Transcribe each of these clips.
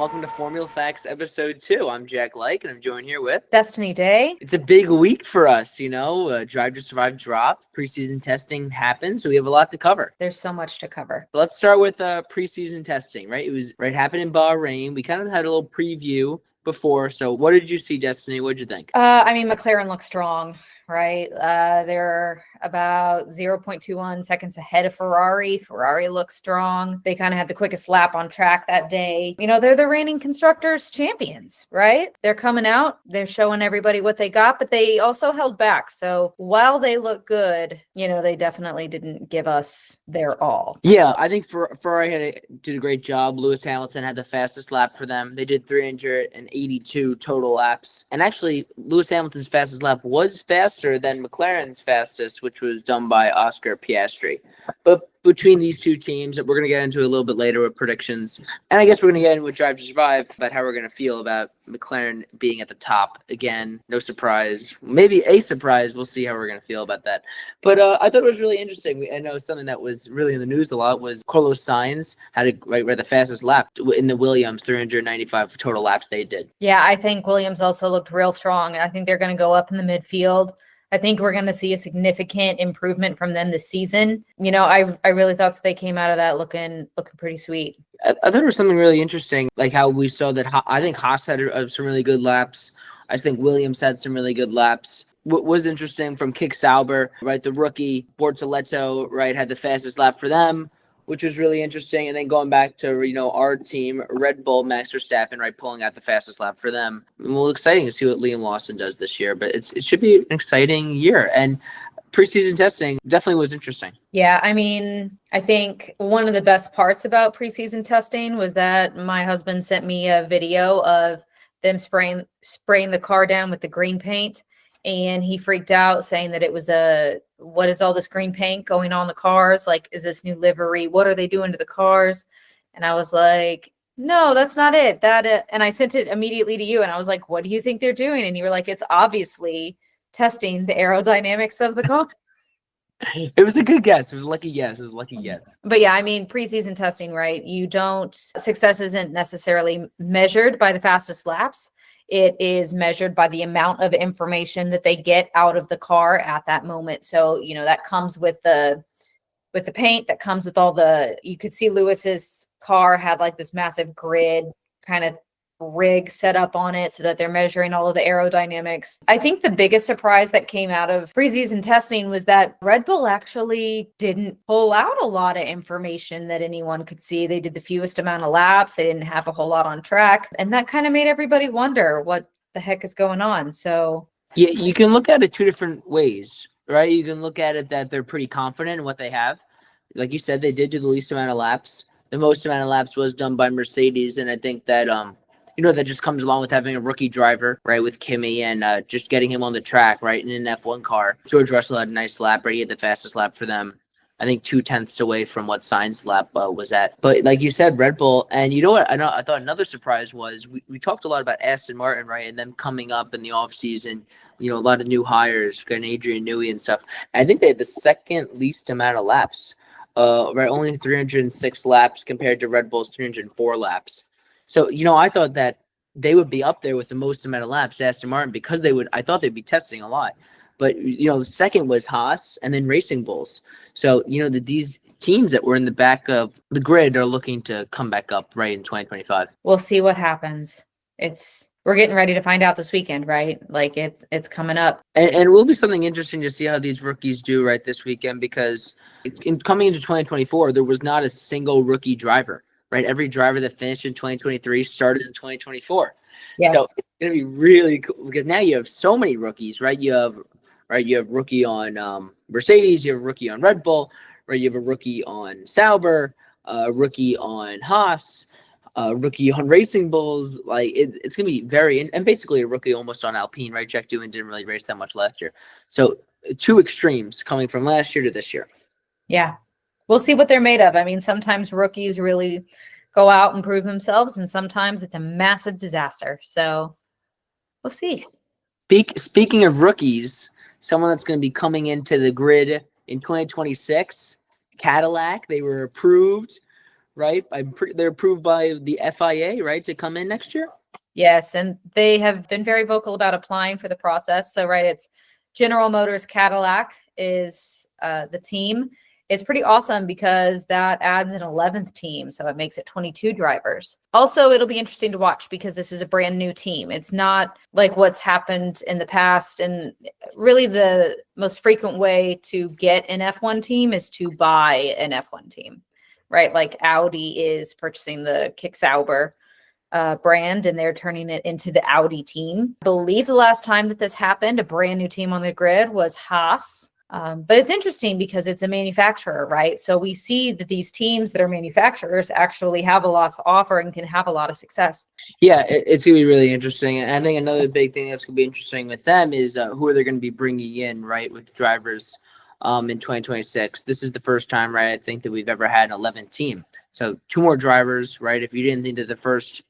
welcome to Formula Facts Episode 2. I'm Jack Like, and I'm joined here with Destinee Day. It's a big week for us, Drive to Survive drop. Preseason testing happened, so we have a lot to cover. There's so much to cover. Let's start with preseason testing, right? It happened in Bahrain. We kind of had a little preview before. So what did you see, Destinee? What did you think? McLaren looks strong, right? They're about 0.21 seconds ahead of Ferrari. Ferrari looks strong. They kind of had the quickest lap on track that day. They're the reigning constructors champions, right? They're coming out. They're showing everybody what they got, but they also held back. So while they look good, they definitely didn't give us their all. Yeah, I think Ferrari did a great job. Lewis Hamilton had the fastest lap for them. They did 382 total laps. And actually, Lewis Hamilton's fastest lap was faster than McLaren's fastest, which was done by Oscar Piastri. But between these two teams, that we're going to get into a little bit later with predictions. And I guess we're going to get into with Drive to Survive about how we're going to feel about McLaren being at the top. Again, no surprise. Maybe a surprise. We'll see how we're going to feel about that. But I thought it was really interesting. I know something that was really in the news a lot was Carlos Sainz had the fastest lap in the Williams, 395 total laps they did. Yeah, I think Williams also looked real strong. I think they're going to go up in the midfield. I think we're going to see a significant improvement from them this season. I really thought that they came out of that looking pretty sweet. I thought it was something really interesting, like how we saw that. I think Haas had some really good laps. I just think Williams had some really good laps. What was interesting from Kick Sauber, right? The rookie Bortoleto, right, had the fastest lap for them, which was really interesting. And then going back to, our team, Red Bull, Max Verstappen, right, pulling out the fastest lap for them. Well, exciting to see what Liam Lawson does this year, but it should be an exciting year. And preseason testing definitely was interesting. Yeah, I think one of the best parts about preseason testing was that my husband sent me a video of them spraying the car down with the green paint. And he freaked out saying that it was what is all this green paint going on the cars? Like, is this new livery? What are they doing to the cars? And I was like, no, that's not it. And I sent it immediately to you. And I was like, what do you think they're doing? And you were like, it's obviously testing the aerodynamics of the car. It was a good guess. It was a lucky guess. But yeah, preseason testing, right? Success isn't necessarily measured by the fastest laps. It is measured by the amount of information that they get out of the car at that moment. So, that comes with the paint, that comes with you could see Lewis's car had like this massive grid kind of rig set up on it so that they're measuring all of the aerodynamics. I think the biggest surprise that came out of preseason testing was that Red Bull actually didn't pull out a lot of information that anyone could see. They did the fewest amount of laps. They didn't have a whole lot on track. And that kind of made everybody wonder what the heck is going on. So yeah, you can look at it two different ways, right? You can look at it that they're pretty confident in what they have. Like you said, they did do the least amount of laps. The most amount of laps was done by Mercedes. And I think that, that just comes along with having a rookie driver, right, with Kimi and just getting him on the track, right, in an F1 car. George Russell had a nice lap, right? He had the fastest lap for them. I think 0.2 away from what Sainz's lap was at. But like you said, Red Bull, and you know what? I thought another surprise was we talked a lot about Aston Martin, right, and them coming up in the offseason, a lot of new hires, getting Adrian Newey and stuff. And I think they had the second least amount of laps, right, only 306 laps compared to Red Bull's 304 laps. So, I thought that they would be up there with the most amount of laps, Aston Martin, because I thought they'd be testing a lot. But, second was Haas and then Racing Bulls. So, these teams that were in the back of the grid are looking to come back up right in 2025. We'll see what happens. We're getting ready to find out this weekend, right? Like it's coming up. And it will be something interesting to see how these rookies do right this weekend, because coming into 2024, there was not a single rookie driver. Right, every driver that finished in 2023 started in 2024. Yes. So it's going to be really cool because now you have so many rookies, right? You have rookie on Mercedes, you have a rookie on Red Bull, right? You have a rookie on Sauber, rookie on Haas, rookie on Racing Bulls. Like it's going to be and basically a rookie almost on Alpine, right? Jack Doohan didn't really race that much last year. So two extremes coming from last year to this year. Yeah. We'll see what they're made of. Sometimes rookies really go out and prove themselves, and sometimes it's a massive disaster. So we'll see. Speaking of rookies, someone that's going to be coming into the grid in 2026, Cadillac, they were approved, right? They're approved by the FIA, right, to come in next year. Yes, and they have been very vocal about applying for the process. So, right, it's General Motors Cadillac is the team. It's pretty awesome because that adds an 11th team, so it makes it 22 drivers. Also, it'll be interesting to watch because this is a brand new team. It's not like what's happened in the past, and really the most frequent way to get an F1 team is to buy an F1 team, right? Like Audi is purchasing the Kick Sauber brand, and they're turning it into the Audi team. I believe the last time that this happened, a brand new team on the grid was Haas. But it's interesting because it's a manufacturer, right? So we see that these teams that are manufacturers actually have a lot to offer and can have a lot of success. Yeah, it's going to be really interesting. And I think another big thing that's going to be interesting with them is who are they going to be bringing in, right, with the drivers in 2026. This is the first time, right, I think that we've ever had an 11th team. So 2 more drivers, right? If you didn't think that the first,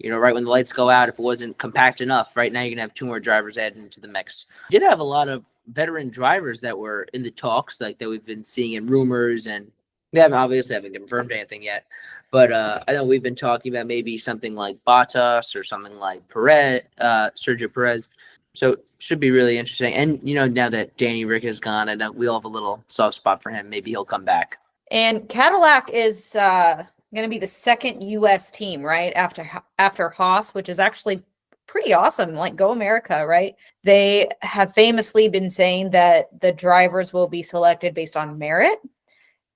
right when the lights go out, if it wasn't compact enough, right now you're going to have 2 more drivers added into the mix. We did have a lot of veteran drivers that were in the talks, like that we've been seeing in rumors, and they haven't confirmed anything yet. But I know we've been talking about maybe something like Bottas or something like Sergio Perez. So should be really interesting. And, now that Danny Rick is gone, I know we all have a little soft spot for him. Maybe he'll come back. And Cadillac is going to be the second U.S. team, right, after Haas, which is actually pretty awesome. Like, go America, right? They have famously been saying that the drivers will be selected based on merit,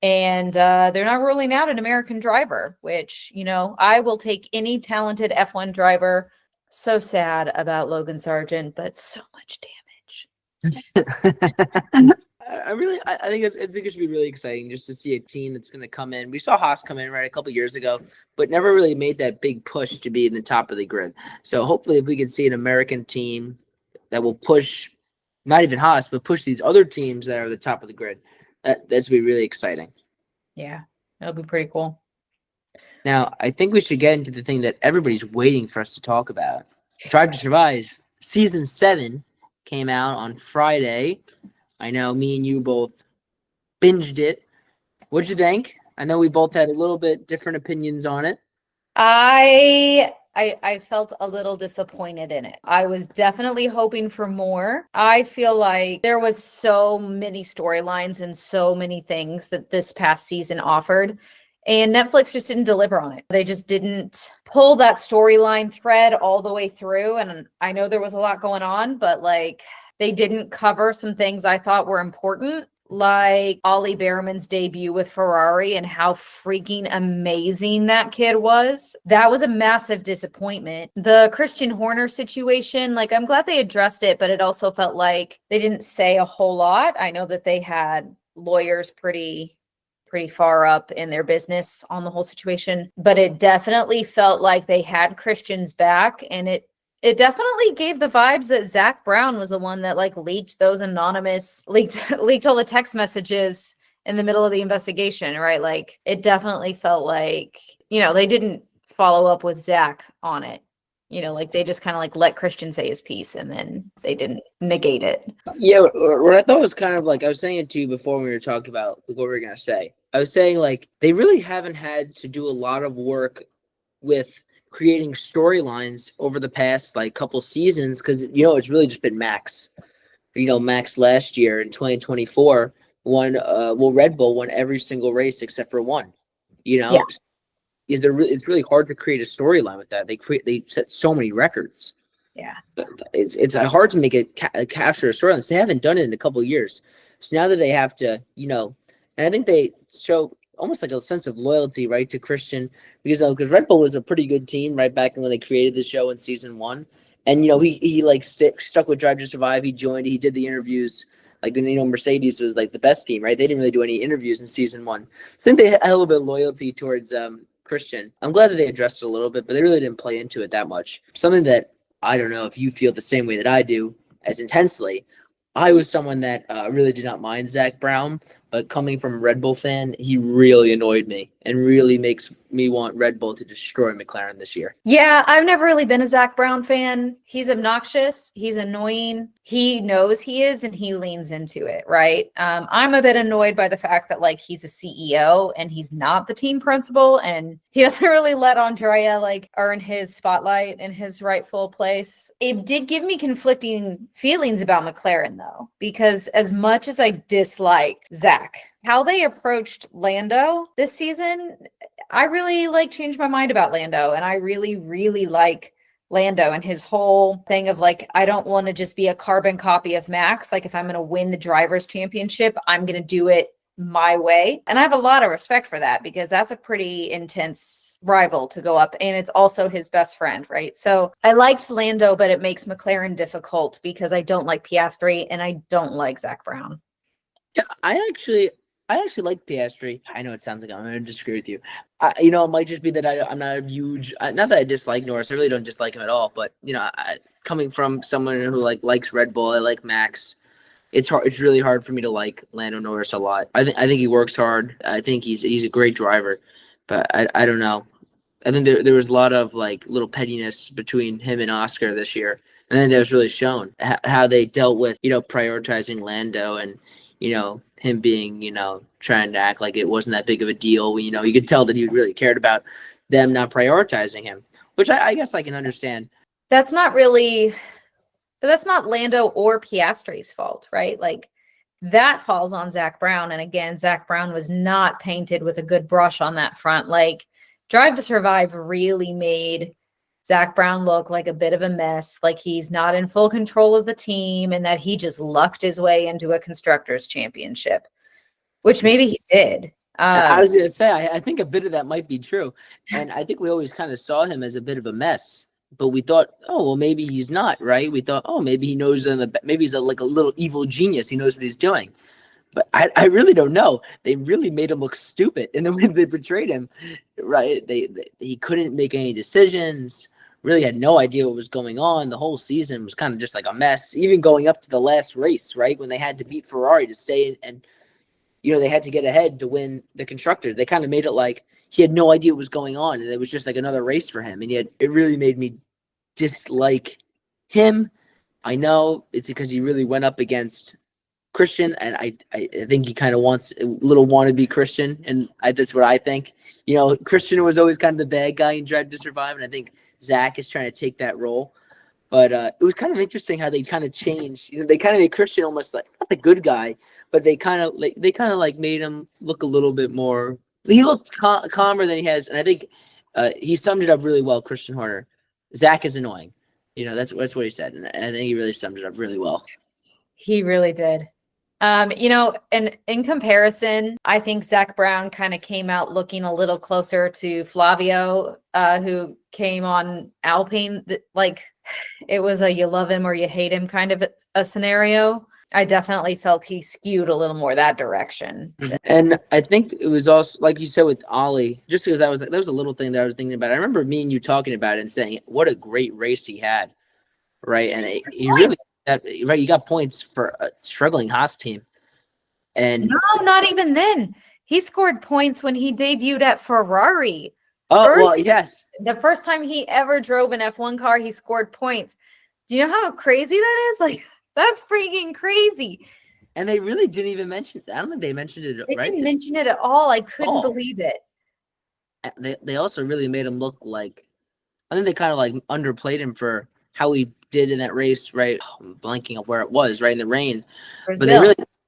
and they're not ruling out an American driver, which, I will take any talented F1 driver. So sad about Logan Sargent, but so much damage. I think it should be really exciting just to see a team that's going to come in. We saw Haas come in right a couple years ago, but never really made that big push to be in the top of the grid. So hopefully, if we can see an American team that will push, not even Haas, but push these other teams that are the top of the grid, that's be really exciting. Yeah, that'll be pretty cool. Now, I think we should get into the thing that everybody's waiting for us to talk about. Drive to Survive Season 7 came out on Friday. I know me and you both binged it. What'd you think? I know we both had a little bit different opinions on it. I felt a little disappointed in it. I was definitely hoping for more. I feel like there was so many storylines and so many things that this past season offered, and Netflix just didn't deliver on it. They just didn't pull that storyline thread all the way through. And I know there was a lot going on, but they didn't cover some things I thought were important, like Ollie Behrman's debut with Ferrari and how freaking amazing that kid was. That was a massive disappointment. The Christian Horner situation, I'm glad they addressed it, but it also felt like they didn't say a whole lot. I know that they had lawyers pretty far up in their business on the whole situation, but it definitely felt like they had Christian's back, and it definitely gave the vibes that Zach Brown was the one that leaked those leaked all the text messages in the middle of the investigation, right? It definitely felt like, they didn't follow up with Zach on it. They just kind of let Christian say his piece, and then they didn't negate it. Yeah, what I thought was kind of I was saying it to you before when we were talking about what we were going to say. I was saying they really haven't had to do a lot of work with creating storylines over the past couple seasons, because it's really just been Max. Max last year in 2024 won. Red Bull won every single race except for one. Yeah. It's really hard to create a storyline with that. They set so many records. Yeah, it's hard to make it capture a storyline. They haven't done it in a couple of years. So now that they have to, and I think they show almost a sense of loyalty, right, to Christian, because Red Bull was a pretty good team right back when they created the show in season 1, and he stuck with Drive to Survive. He joined. He did the interviews. Mercedes was the best team, right? They didn't really do any interviews in season 1. So I think they had a little bit of loyalty towards Christian. I'm glad that they addressed it a little bit, but they really didn't play into it that much. Something that I don't know if you feel the same way that I do as intensely. I was someone that really did not mind Zach Brown, but coming from a Red Bull fan, he really annoyed me and really makes me want Red Bull to destroy McLaren this year. Yeah, I've never really been a Zach Brown fan. He's obnoxious. He's annoying. He knows he is, and he leans into it, right? I'm a bit annoyed by the fact that like he's a CEO and he's not the team principal, and he doesn't really let Andrea like earn his spotlight in his rightful place. It did give me conflicting feelings about McLaren though, because as much as I dislike Zach, how they approached Lando this season, I really like changed my mind about Lando, and I really, really like Lando and his whole thing of like, I don't want to just be a carbon copy of Max. Like if I'm going to win the drivers championship, I'm going to do it my way. And I have a lot of respect for that because that's a pretty intense rival to go up. And it's also his best friend, right? So I liked Lando, but it makes McLaren difficult because I don't like Piastri and I don't like Zach Brown. Yeah, I actually like Piastri. I know it sounds like I'm going to disagree with you. It might just be that I'm not a huge. Not that I dislike Norris. I really don't dislike him at all. But coming from someone who likes Red Bull, I like Max. It's hard. It's really hard for me to like Lando Norris a lot. I think he works hard. I think he's a great driver, but I don't know. I think there was a lot of like little pettiness between him and Oscar this year, and then that was really shown how they dealt with prioritizing Lando and him being trying to act like it wasn't that big of a deal. You could tell that he really cared about them not prioritizing him, which I guess I can understand. But that's not Lando or Piastri's fault, right? Like that falls on Zach Brown. And again, Zach Brown was not painted with a good brush on that front. Like Drive to Survive really made Zach Brown look like a bit of a mess, like he's not in full control of the team and that he just lucked his way into a constructors championship, which maybe he did. I was going to say, I think a bit of that might be true. And I think we always kind of saw him as a bit of a mess. But we thought, oh, well, maybe he's not, right? We thought, oh, maybe he knows maybe he's like a little evil genius. He knows what he's doing. But I really don't know. They really made him look stupid in the way they portrayed him, right? He couldn't make any decisions, really had no idea what was going on. The whole season was kind of just like a mess, even going up to the last race, right? When they had to beat Ferrari to stay in, and they had to get ahead to win the constructor. They kind of made it like he had no idea what was going on, and it was just like another race for him. And yet it really made me dislike him. I know it's because he really went up against Christian, and I think he kind of wants a little wannabe Christian, and that's what I think. Christian was always kind of the bad guy in Drive to Survive, and I think Zach is trying to take that role. But it was kind of interesting how they kind of changed. They kind of made Christian almost like not the good guy, but they kind of made him look a little bit more. He looked calmer than he has, and I think he summed it up really well. Christian Horner, Zach is annoying. That's what he said, and I think he really summed it up really well. He really did. And in comparison, I think Zach Brown kind of came out looking a little closer to Flavio, who came on Alpine. Like it was a you love him or you hate him kind of a scenario. I definitely felt he skewed a little more that direction. And I think it was also, like you said, with Ollie, just because that was a little thing that I was thinking about. I remember me and you talking about it and saying, what a great race he had, right? And he really, right, you got points for a struggling Haas team. And no, not even then. He scored points when he debuted at Ferrari. Well, yes. The first time he ever drove an F1 car, he scored points. Do you know how crazy that is? Like, that's freaking crazy. And they really didn't even mention it. I don't think they mentioned it, They right? didn't mention it at all. I couldn't believe it. They also really made him look like, I think they kind of like underplayed him for how he did in that race, right? I'm blanking on where it was, right in the rain. Brazil. But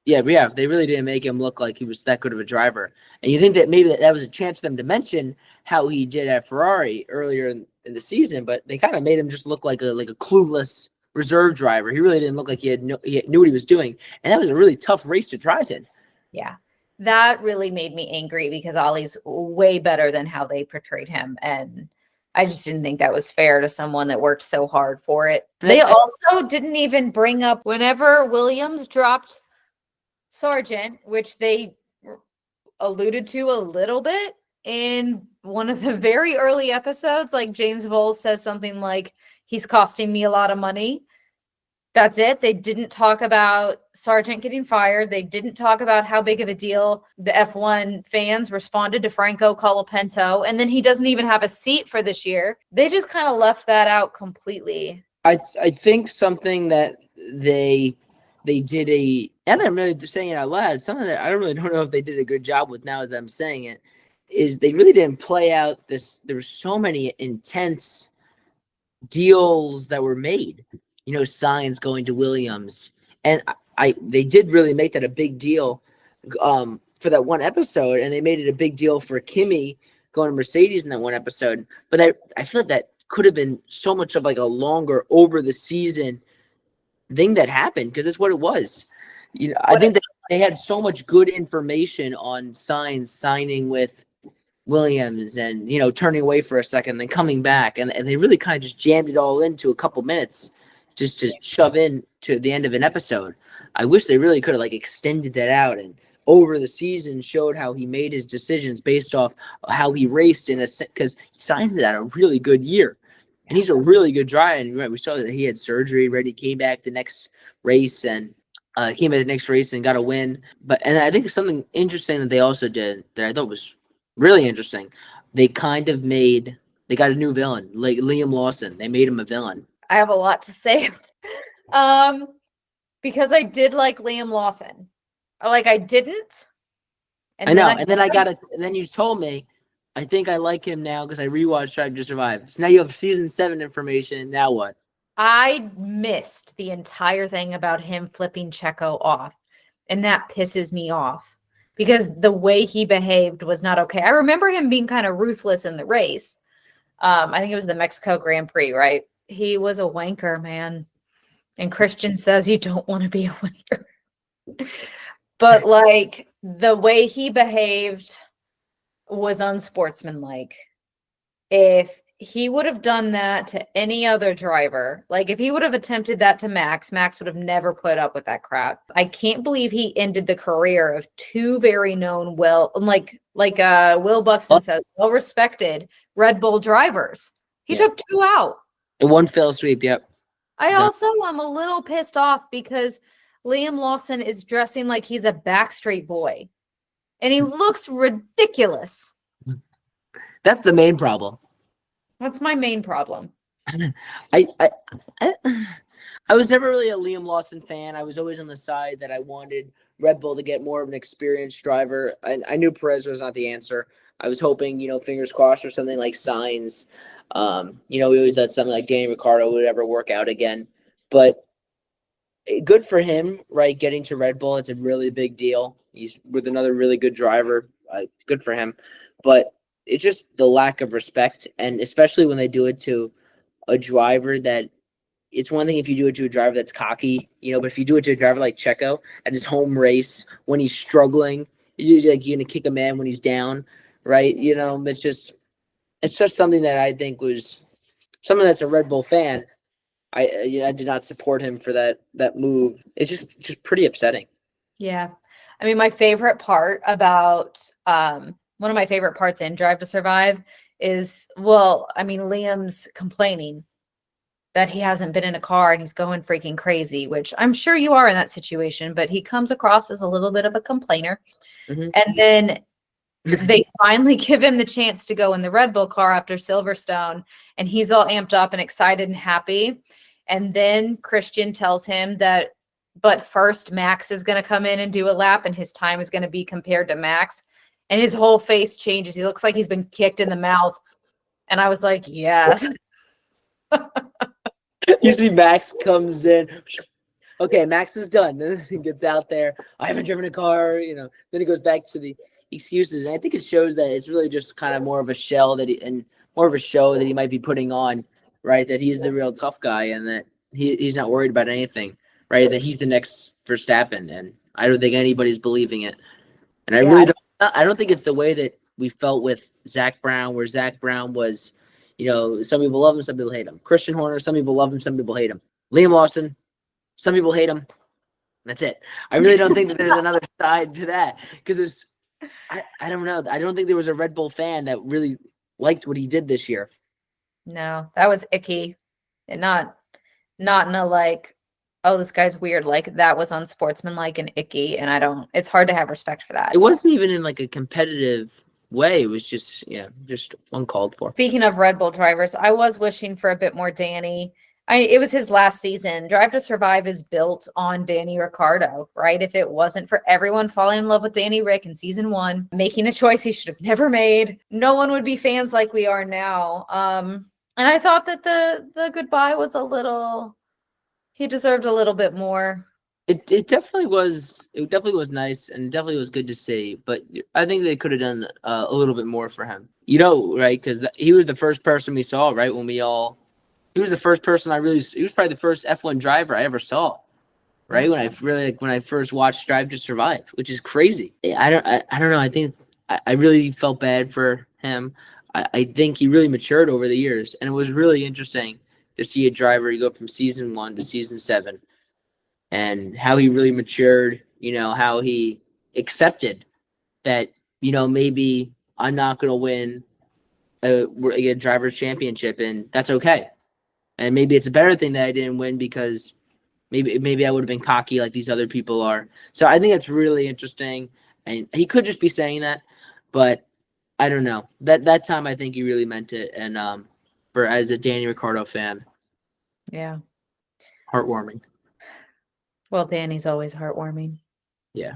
they really didn't make him look like he was that good of a driver. And you think that maybe that was a chance for them to mention how he did at Ferrari earlier in the season, but they kind of made him just look like a clueless reserve driver. He really didn't look like he knew what he was doing, and that was a really tough race to drive in. Yeah, that really made me angry because Ollie's way better than how they portrayed him, and I just didn't think that was fair to someone that worked so hard for it. They also didn't even bring up whenever Williams dropped Sargent, which they alluded to a little bit in one of the very early episodes. Like James Voles says something like, he's costing me a lot of money. That's it. They didn't talk about Sargent getting fired. They didn't talk about how big of a deal the F1 fans responded to Franco Colapinto. And then he doesn't even have a seat for this year. They just kind of left that out completely. I think something that they did and I'm really saying it out loud, something that I don't know if they did a good job with now as I'm saying it, is they really didn't play out this. There were so many intense deals that were made, signs going to Williams. And they did really make that a big deal for that one episode, and they made it a big deal for Kimi going to Mercedes in that one episode. But I feel like that could have been so much of like a longer over the season thing that happened, because that's what it was. I think that they had so much good information on signing with Williams and, turning away for a second, then coming back. And they really kind of just jammed it all into a couple minutes just to shove in to the end of an episode. I wish they really could have extended that out and over the season showed how he made his decisions based off how he raced because he signed that a really good year. And he's a really good driver. And we saw that he had surgery, right? He came back the next race and got a win. And I think something interesting that they also did that I thought was really interesting. They got a new villain, like Liam Lawson. They made him a villain. I have a lot to say. Because I did like Liam Lawson. I didn't. And I know. And then you told me, I think I like him now because I rewatched Drive to Survive. So now you have season 7 information. Now what? I missed the entire thing about him flipping Checo off. And that pisses me off because the way he behaved was not okay. I remember him being kind of ruthless in the race. I think it was the Mexico Grand Prix, right? He was a wanker, man. And Christian says you don't want to be a wanker. But the way he behaved was unsportsmanlike. If he would have done that to any other driver, if he would have attempted that to Max would have never put up with that crap. I can't believe he ended the career of two very known, Will Buxton says, well-respected Red Bull drivers. He took 2 out. In one fell sweep, yep. I also am a little pissed off because Liam Lawson is dressing like he's a Backstreet Boy. And he looks ridiculous. That's the main problem. What's my main problem? I was never really a Liam Lawson fan. I was always on the side that I wanted Red Bull to get more of an experienced driver. I knew Perez was not the answer. I was hoping, fingers crossed, for something like Sainz. We always thought something like Danny Ricciardo would ever work out again. But good for him, right? Getting to Red Bull, it's a really big deal. He's with another really good driver. Good for him. But it's just the lack of respect, and especially when they do it to a driver that it's one thing if you do it to a driver that's cocky, but if you do it to a driver like Checo at his home race when he's struggling, you're going to kick a man when he's down, right? It's just something that I think was someone that's a Red Bull fan. I did not support him for that move. It's just pretty upsetting. Yeah. I mean, my favorite part about one of my favorite parts in Drive to Survive is, Liam's complaining that he hasn't been in a car and he's going freaking crazy, which I'm sure you are in that situation, but he comes across as a little bit of a complainer. Mm-hmm. And then they finally give him the chance to go in the Red Bull car after Silverstone, and he's all amped up and excited and happy. And then Christian tells him that, but first Max is going to come in and do a lap and his time is going to be compared to Max. And his whole face changes. He looks like he's been kicked in the mouth. And I was like, yeah. You see Max comes in. Okay, Max is done. Then he gets out there. I haven't driven a car, Then he goes back to the excuses. And I think it shows that it's really just kind of more of a shell and more of a show that he might be putting on, right? That he's the real tough guy and that he's not worried about anything, right? That he's the next Verstappen. And I don't think anybody's believing it. And I don't think it's the way that we felt with Zach Brown, where Zach Brown was, some people love him, some people hate him. Christian Horner, some people love him, some people hate him. Liam Lawson, some people hate him. That's it. I really don't think that there's another side to that because I don't know. I don't think there was a Red Bull fan that really liked what he did this year. No, that was icky, and not in a oh, this guy's weird. Like that was unsportsmanlike and icky. And it's hard to have respect for that. It wasn't even in like a competitive way. It was just, just uncalled for. Speaking of Red Bull drivers, I was wishing for a bit more Danny. It was his last season. Drive to Survive is built on Danny Ricciardo, right? If it wasn't for everyone falling in love with Danny Rick in season 1, making a choice he should have never made, no one would be fans like we are now. And I thought that the goodbye was he deserved a little bit more. It definitely was. It definitely was nice, and definitely was good to see. But I think they could have done a little bit more for him. Right? Because he was the first person we saw, right? He was the first person he was probably the first F1 driver I ever saw, right? When I first watched Drive to Survive, which is crazy. I don't know. I think I really felt bad for him. I think he really matured over the years, and it was really interesting to see a driver go from season 1 to season 7. And how he really matured, how he accepted that, maybe I'm not going to win a driver's championship, and that's okay. And maybe it's a better thing that I didn't win because maybe I would have been cocky like these other people are. So I think that's really interesting. And he could just be saying that, but I don't know. That time I think he really meant it. And as a Danny Ricciardo fan, yeah, heartwarming. Well, Danny's always heartwarming. Yeah.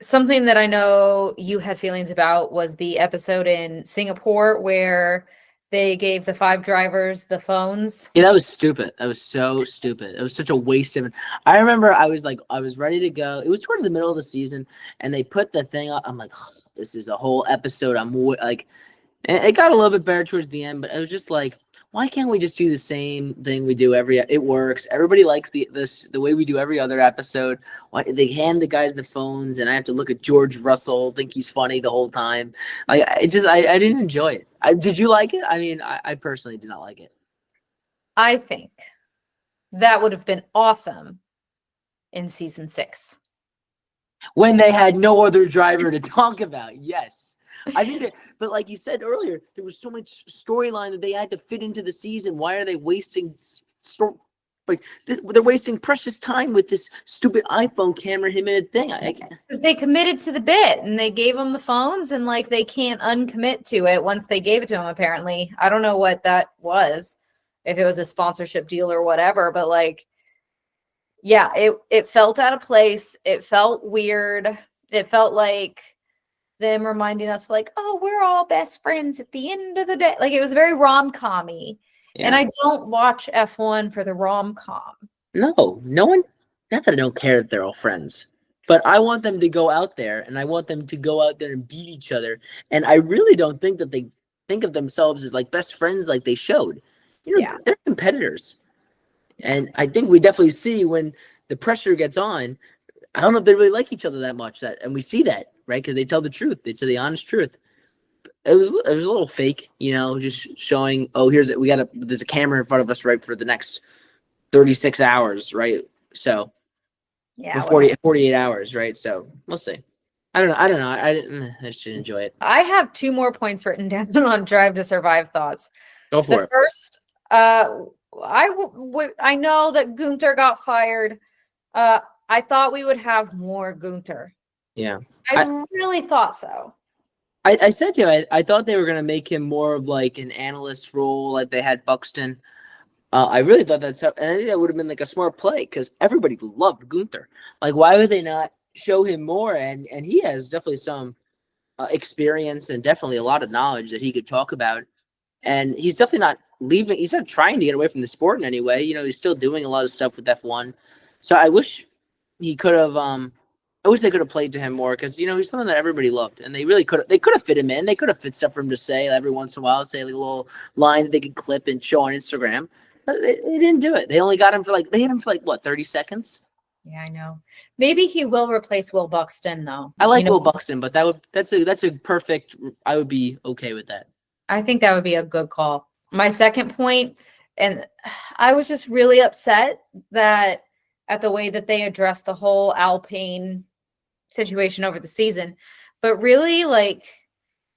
Something that I know you had feelings about was the episode in Singapore where they gave the 5 drivers the phones. Yeah, that was stupid. That was so stupid. It was such a waste of it. I remember I was ready to go. It was towards the middle of the season, and they put the thing up. I'm like, this is a whole episode. I'm like, and it got a little bit better towards the end, but it was just like, why can't we just do the same thing we do it works. Everybody likes the way we do every other episode. Why they hand the guys the phones and I have to look at George Russell, think he's funny the whole time. I didn't enjoy it. Did you like it? I mean, I personally did not like it. I think that would have been awesome in season 6. When they had no other driver to talk about. Yes. I think that, but like you said earlier, there was so much storyline that they had to fit into the season. Why are they wasting they're wasting precious time with this stupid iPhone camera him in a thing? Because they committed to the bit and they gave them the phones and like they can't uncommit to it once they gave it to him. Apparently, I don't know what that was, if it was a sponsorship deal or whatever, but like, yeah, it felt out of place. It felt weird. It felt like them reminding us like, oh, we're all best friends at the end of the day. Like it was very rom-com-y. Yeah. And I don't watch F1 for the rom-com. No one, not that I don't care that they're all friends, but I want them to go out there and I want them to go out there and beat each other. And I really don't think that they think of themselves as like best friends like they showed. They're competitors. And I think we definitely see when the pressure gets on, I don't know if they really like each other that much. And we see that, right? Because they tell the truth. They say the honest truth. It was a little fake, just showing, oh, there's a camera in front of us right for the next 36 hours, right? So, yeah, 48 hours, right? So we'll see. I don't know. I just didn't enjoy it. I have 2 more points written down on Drive to Survive thoughts. Go for it. The first, I know that Gunther got fired. I thought we would have more Gunther. Yeah. I really thought so. I said to you, I thought they were going to make him more of like an analyst role like they had Buxton. I really thought and I think that would have been like a smart play because everybody loved Gunther. Like, why would they not show him more? And he has definitely some experience and definitely a lot of knowledge that he could talk about. And he's definitely not leaving. He's not trying to get away from the sport in any way. He's still doing a lot of stuff with F1. So I wish he could have. I wish they could have played to him more because he's something that everybody loved, and they really could have. They could have fit him in. They could have fit stuff for him to say every once in a while, say like a little line that they could clip and show on Instagram. But they didn't do it. They only got him for they hit him for what, 30 seconds? Yeah, I know. Maybe he will replace Will Buxton though. I like Will Buxton, but that's a perfect. I would be okay with that. I think that would be a good call. My second point, and I was just really upset at the way that they addressed the whole Alpine situation over the season, but really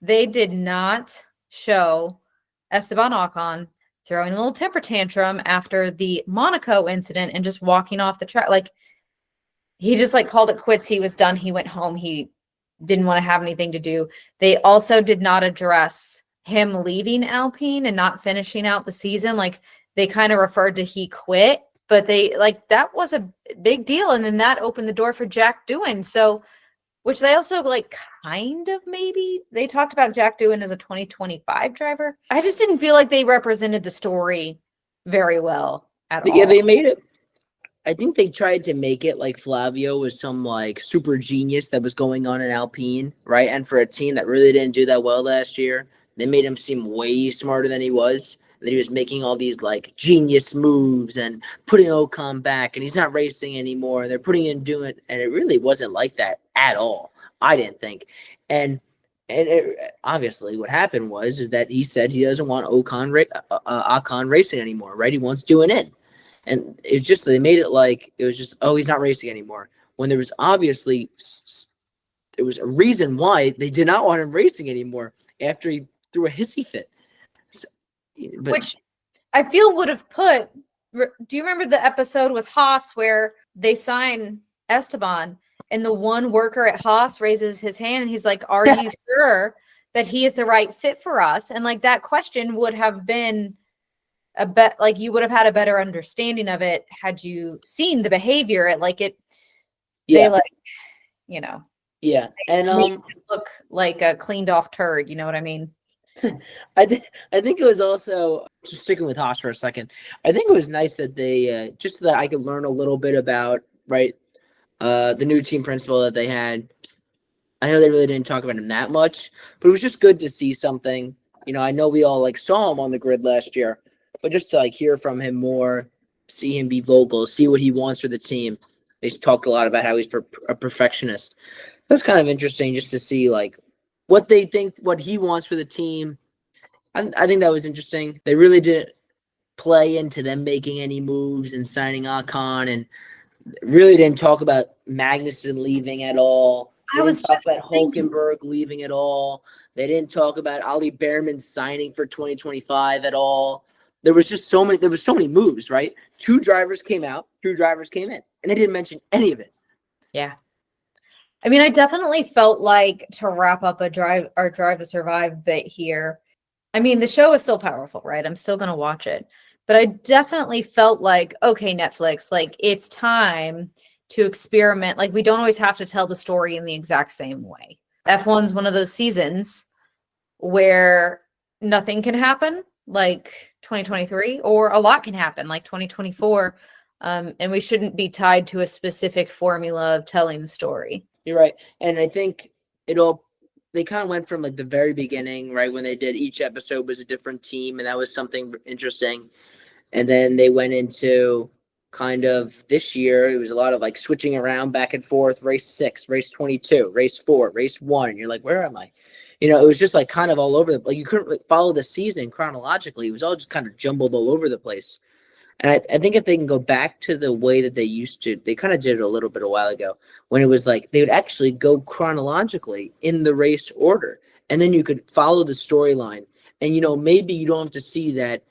they did not show Esteban Ocon throwing a little temper tantrum after the Monaco incident and just walking off the track. Like, he just like called it quits. He was done. He went home. He didn't want to have anything to do. They also did not address him leaving Alpine and not finishing out the season. Like, they kind of referred to he quit, but they like that was a big deal. And then that opened the door for Jack Doohan. So, which they also like kind of maybe they talked about Jack Doohan as a 2025 driver. I just didn't feel like they represented the story very well at all. Yeah, they made it. I think they tried to make it like Flavio was some like super genius that was going on in Alpine, right? And for a team that really didn't do that well last year, they made him seem way smarter than he was. That he was making all these like genius moves and putting Ocon back, and he's not racing anymore. And they're putting in doing it, and it really wasn't like that at all. I didn't think, and obviously what happened is that he said he doesn't want Ocon racing anymore, right? He wants doing in, and it's just they made it like it was just he's not racing anymore when there was obviously there was a reason why they did not want him racing anymore after he threw a hissy fit. But, which I feel would have put. Do you remember the episode with Haas where they sign Esteban and the one worker at Haas raises his hand and he's like, "Are you sure that he is the right fit for us?" And like that question would have been like you would have had a better understanding of it had you seen the behavior. It like it. Yeah. They like, you know. Yeah, and look like a cleaned off turd. You know what I mean? I think it was also just sticking with Haas for a second. I think it was nice that they just so that I could learn a little bit about the new team principal that they had. I know they really didn't talk about him that much, but it was just good to see something. You know, I know we all like saw him on the grid last year, but just to like hear from him more, see him be vocal, see what he wants for the team. They talked a lot about how he's a perfectionist. That's kind of interesting just to see like what they think, what he wants for the team. I think that was interesting. They really didn't play into them making any moves and signing Ocon, and really didn't talk about Magnussen leaving at all. They didn't talk about Hulkenberg leaving at all. They didn't talk about Ollie Behrman signing for 2025 at all. There was so many moves, right? 2 drivers came out, 2 drivers came in, and they didn't mention any of it. Yeah. I mean, I definitely felt like to wrap up our Drive to Survive bit here. I mean, the show is still powerful, right? I'm still going to watch it. But I definitely felt like, okay, Netflix, like it's time to experiment. Like we don't always have to tell the story in the exact same way. F1's one of those seasons where nothing can happen, like 2023, or a lot can happen, like 2024. And we shouldn't be tied to a specific formula of telling the story. You're right. And I think they kind of went from like the very beginning, right? When they did each episode was a different team, and that was something interesting. And then they went into kind of this year, it was a lot of like switching around back and forth, race 6, race 22, race 4, race 1. And you're like, where am I? You know, it was just like kind of all over like you couldn't follow the season chronologically. It was all just kind of jumbled all over the place. And I think if they can go back to the way that they used to, they kind of did it a little bit a while ago when it was like they would actually go chronologically in the race order. And then you could follow the storyline. And, you know, maybe you don't have to see that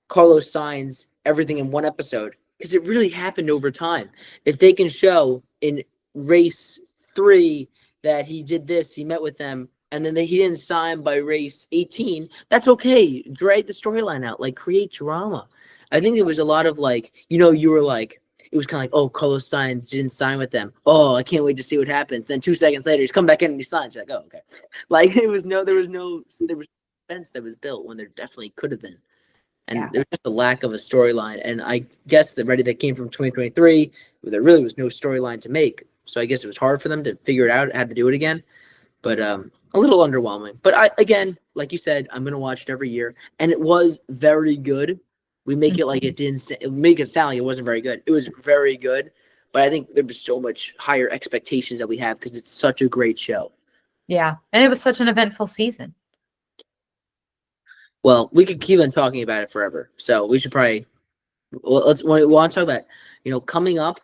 Carlos Sainz everything in one episode because it really happened over time. If they can show in race 3 that he did this, he met with them, and then he didn't sign by race 18, that's okay. Drag the storyline out, like create drama. I think it was a lot of like, you know, you were like, it was kind of like, oh, Carlos Sainz didn't sign with them. Oh, I can't wait to see what happens. Then 2 seconds later, he's come back in and he signs. You're like, oh, okay. Like there was fence that was built when there definitely could have been. And there was just a lack of a storyline. And I guess that came from 2023, there really was no storyline to make. So I guess it was hard for them to figure it out, had to do it again. But a little underwhelming. But again, like you said, I'm going to watch it every year. And it was very good. We make it like make it sound like it wasn't very good. It was very good, but I think there was so much higher expectations that we have because it's such a great show. Yeah, and it was such an eventful season. Well, we could keep on talking about it forever, so we should probably we want to talk about, you know, coming up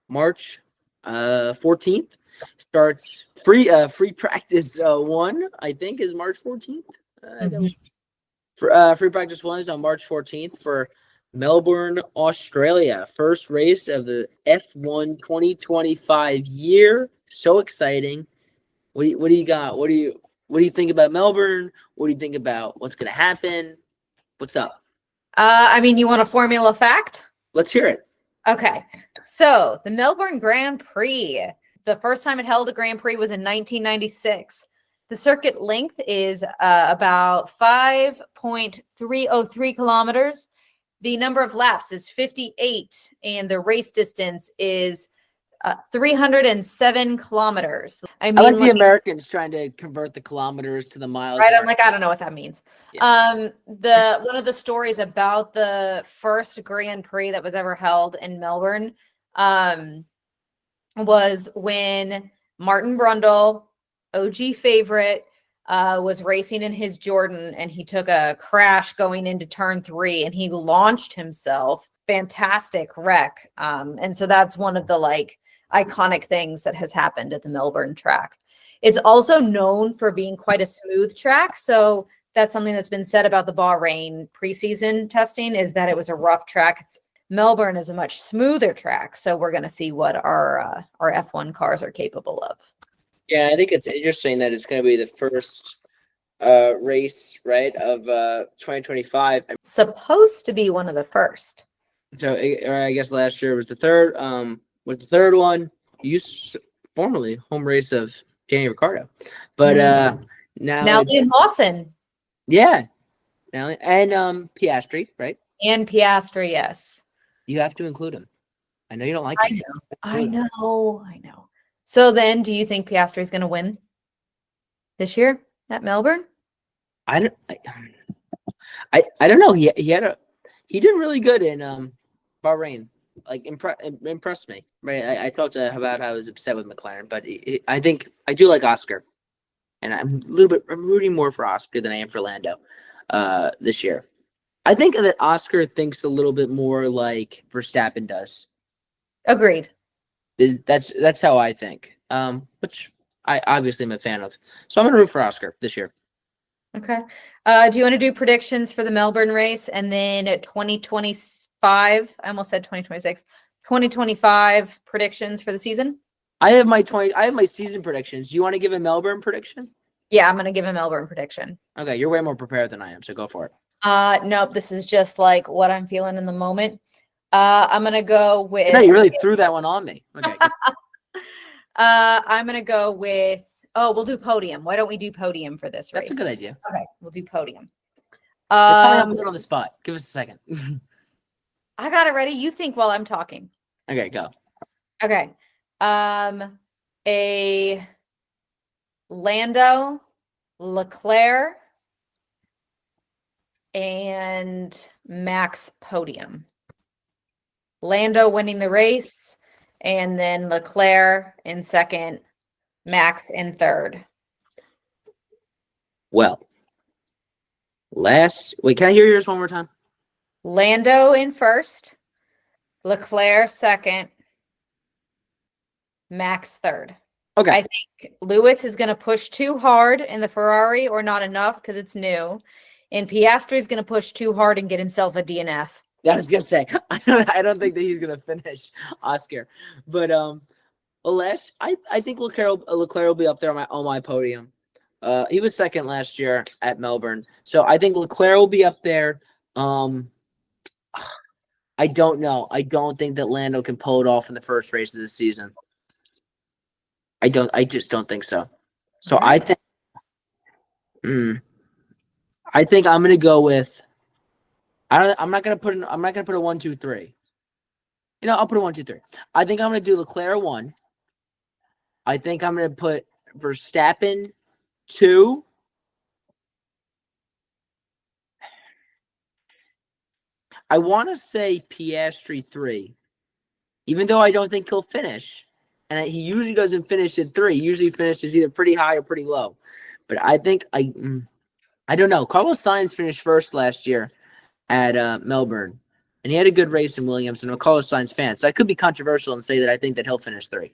March 14th starts free practice 1. I think is March 14th. Free practice 1 is on March 14th for Melbourne, Australia. First race of the F1 2025 year. So exciting. What do you got? What do you think about Melbourne? What do you think about what's going to happen? What's up? You want a formula fact? Let's hear it. Okay. So the Melbourne Grand Prix, the first time it held a Grand Prix was in 1996. The circuit length is about 5.303 kilometers. The number of laps is 58, and the race distance is 307 kilometers. I like the Americans trying to convert the kilometers to the miles. Right, I'm like, I don't know what that means. Yeah. One of the stories about the first Grand Prix that was ever held in Melbourne was when Martin Brundle, OG favorite, was racing in his Jordan, and he took a crash going into turn 3, and he launched himself. Fantastic wreck. And so that's one of the iconic things that has happened at the Melbourne track. It's also known for being quite a smooth track. So that's something that's been said about the Bahrain preseason testing, is that it was a rough track. Melbourne is a much smoother track. So we're going to see what our F1 cars are capable of. Yeah, I think it's interesting that it's going to be the first race, right, of 2025. Supposed to be one of the first. So, or I guess last year was the third. Was the third one. Used formerly home race of Danny Ricciardo, but now Liam Lawson. Yeah, now and Piastri, right? And Piastri, yes. You have to include him. I know you don't like him. I know. So then, do you think Piastri is going to win this year at Melbourne? I don't know. He did really good in Bahrain. Impressed me. Right. I talked about how I was upset with McLaren, but I think I do like Oscar, and I'm rooting more for Oscar than I am for Lando this year. I think that Oscar thinks a little bit more like Verstappen does. Agreed. That's how I think. Which I obviously am a fan of. So I'm gonna root for Oscar this year. Okay. Do you want to do predictions for the Melbourne race, and then at 2025? I almost said 2026. 2025 predictions for the season? I have my season predictions. Do you want to give a Melbourne prediction? Yeah, I'm going to give a Melbourne prediction. Okay, you're way more prepared than I am, so go for it. Nope, this is just what I'm feeling in the moment. I'm going to go with... No, you really threw that one on me. Okay. I'm going to go with... Oh, we'll do podium. Why don't we do podium for this race? That's a good idea. Okay, we'll do podium. I'm on the spot. Give us a second. I got it ready. You think while I'm talking. Okay, go. Okay. A Lando, Leclerc, and Max podium. Lando winning the race, and then Leclerc in second, Max in third. Well, wait, can I hear yours one more time? Lando in first, Leclerc second, Max third. Okay. I think Lewis is going to push too hard in the Ferrari, or not enough because it's new. And Piastri is going to push too hard and get himself a DNF. Yeah, I was going to say, I don't think that he's going to finish Oscar. But I think Leclerc will be up there on my podium. He was second last year at Melbourne. So I think Leclerc will be up there. I don't know. I don't think that Lando can pull it off in the first race of the season. I just don't think so. So I think I'm gonna go with I'm not gonna put a 1, 2, 3. I'll put a 1, 2, 3. I think I'm gonna do Leclerc 1. I think I'm gonna put Verstappen 2. I want to say Piastri 3, even though I don't think he'll finish. And he usually doesn't finish at 3. He usually finishes either pretty high or pretty low. But I think I don't know. Carlos Sainz finished first last year at Melbourne, and he had a good race in Williams. And I'm a Carlos Sainz fan, so I could be controversial and say that I think that he'll finish 3.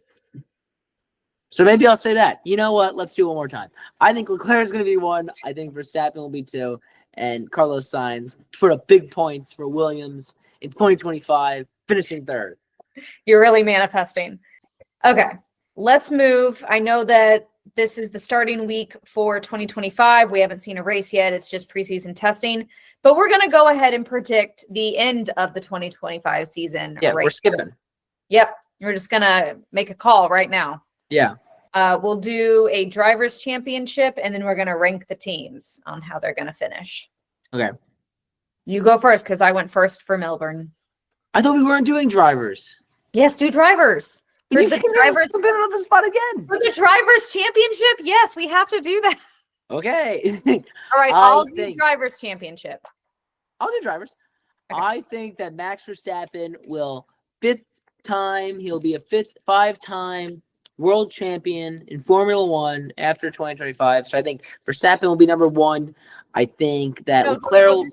So maybe I'll say that. You know what? Let's do it one more time. I think Leclerc is going to be 1. I think Verstappen will be 2, and Carlos Sainz put up big points for Williams in 2025, finishing third. You're really manifesting. Okay, let's move. I know that this is the starting week for 2025. We haven't seen a race yet. It's just preseason testing. But we're going to go ahead and predict the end of the 2025 season. Yeah, we're skipping. Yep. We're just going to make a call right now. Yeah. We'll do a driver's championship, and then we're going to rank the teams on how they're going to finish. Okay. You go first because I went first for Melbourne. I thought we weren't doing drivers. Yes, do drivers. For You the keep drivers putting on the spot again. For the drivers championship, yes, we have to do that. Okay. All right, I'll do drivers championship. I'll do drivers. Okay. I think that Max Verstappen will he'll be a five-time world champion in Formula One after 2025. So I think Verstappen will be number one. I think that Leclerc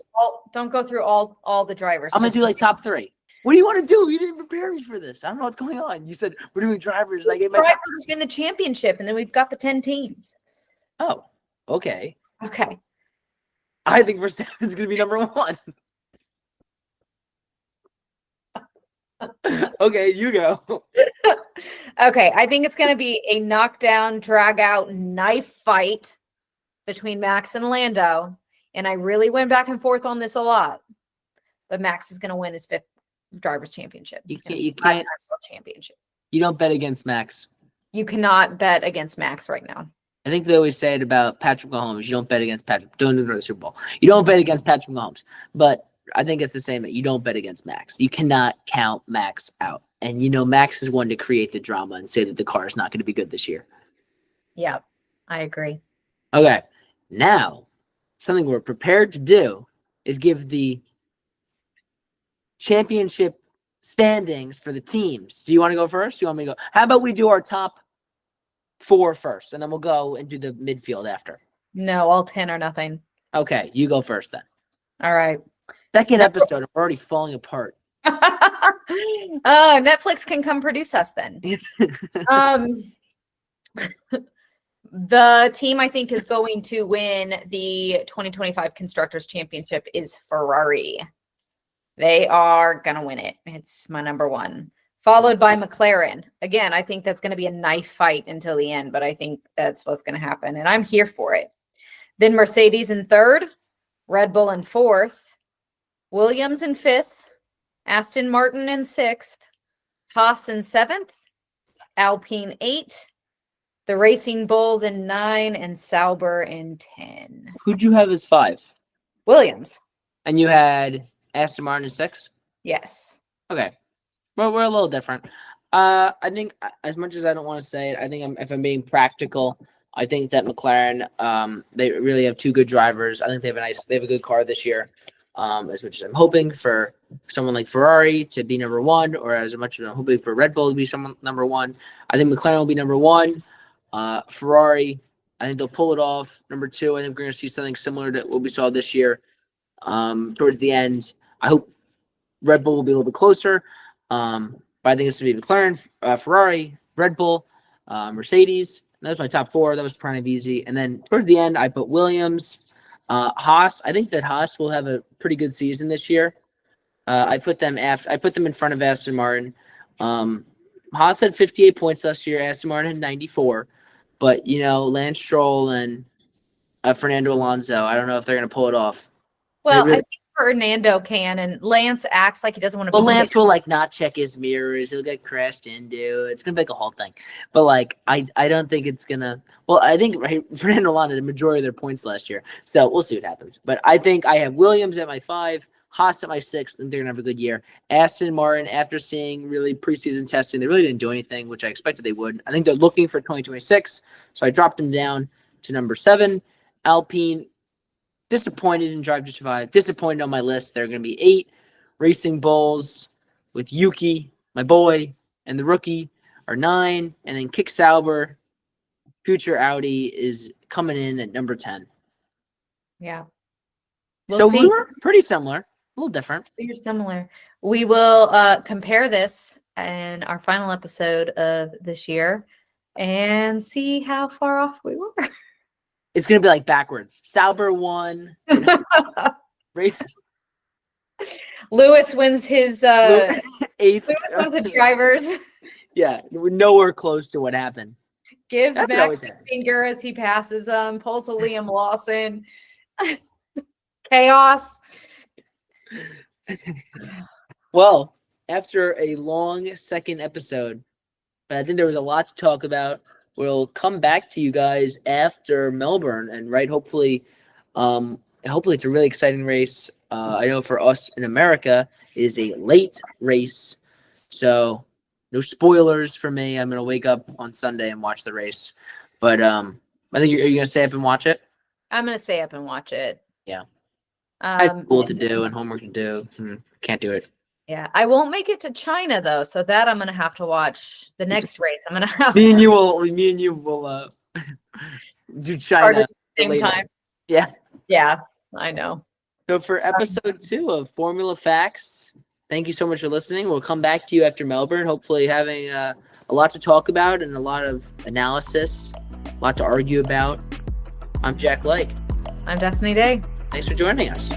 don't go through all the drivers. I'm going to do like top three. What do you want to do? You didn't prepare me for this. I don't know what's going on. You said we're doing drivers. I gave my drivers in the championship, and then we've got the 10 teams. Oh, okay. Okay. I think Verstappen's going to be number one. Okay, you go. Okay, I think it's going to be a knockdown, drag out, knife fight between Max and Lando. And I really went back and forth on this a lot. But Max is going to win his fifth drivers championship. You can't championship. You don't bet against Max. You cannot bet against Max right now. I think they always say it about Patrick Mahomes. You don't bet against Patrick. Don't do the Super Bowl. You don't bet against Patrick Mahomes. But I think it's the same. You don't bet against Max. You cannot count Max out. And Max is one to create the drama and say that the car is not going to be good this year. Yeah, I agree. Okay, now something we're prepared to do is give the championship standings for the teams. Do you want to go first? Do you want me to go? How about we do our top 4 first, and then we'll go and do the midfield after? No, all 10 or nothing. Okay, you go first then. All right. Second episode, I'm already falling apart. Netflix can come produce us then. The team I think is going to win the 2025 Constructors Championship is Ferrari. They are going to win it. It's my number one. Followed by McLaren. Again, I think that's going to be a knife fight until the end, but I think that's what's going to happen, and I'm here for it. Then Mercedes in third, Red Bull in fourth, Williams in fifth, Aston Martin in sixth, Haas in seventh, Alpine 8, the Racing Bulls in 9, and Sauber in 10. Who'd you have as 5? Williams. And you had Aston Martin in 6? Yes. Okay. Well, we're a little different. I think, as much as I don't want to say it, I think if I'm being practical, I think that McLaren, they really have 2 good drivers. I think they have a good car this year. As much as I'm hoping for someone like Ferrari to be number 1, or as much as I'm hoping for Red Bull to be someone number 1, I think McLaren will be number 1. Ferrari, I think they'll pull it off. Number 2, I think we're going to see something similar to what we saw this year. Towards the end, I hope Red Bull will be a little bit closer. But I think it's going to be McLaren, Ferrari, Red Bull, Mercedes. And that was my top 4. That was kind of easy. And then towards the end, I put Williams, Haas. I think that Haas will have a pretty good season this year. I put them in front of Aston Martin. Haas had 58 points last year. Aston Martin had 94. But Lance Stroll and Fernando Alonso, I don't know if they're going to pull it off. Well, I think Fernando can, and Lance acts like he doesn't want to. Well, Lance will not check his mirrors. He'll get crashed into. It's gonna be like a whole thing. But I don't think it's gonna. Well, I think Fernando Alonso had the majority of their points last year, so we'll see what happens. But I think I have Williams at my 5, Haas at my 6, and they're gonna have a good year. Aston Martin, after seeing really preseason testing, they really didn't do anything, which I expected they would. I think they're looking for 2026, so I dropped them down to number 7. Alpine. Disappointed in Drive to Survive. Disappointed on my list. They're going to be 8. Racing Bulls with Yuki, my boy, and the rookie are 9. And then Kick Sauber, future Audi, is coming in at number 10. Yeah. We were pretty similar. A little different. You're similar. We will compare this in our final episode of this year and see how far off we were. It's gonna be like backwards. Sauber won. Race Lewis wins his eighth. Lewis wins the drivers. Yeah, we're nowhere close to what happened. Gives That could Max always a happen. finger as he passes him. Pulls a Liam Lawson. Chaos. Well, after a long second episode, but I think there was a lot to talk about. We'll come back to you guys after Melbourne, and hopefully it's a really exciting race. I know for us in America, it is a late race, so no spoilers for me. I'm gonna wake up on Sunday and watch the race, but I think are you gonna stay up and watch it? I'm gonna stay up and watch it. Yeah. I have school to do and homework to do. Can't do it. Yeah, I won't make it to China though, so that I'm gonna have to watch the next race. I'm gonna have Me and you will do start China at the same later. time. Yeah. Yeah, I know. So for episode 2 of Formula Facts, thank you so much for listening. We'll come back to you after Melbourne, hopefully having a lot to talk about and a lot of analysis, a lot to argue about. I'm Jack Lake. I'm Destinee Day. Thanks for joining us.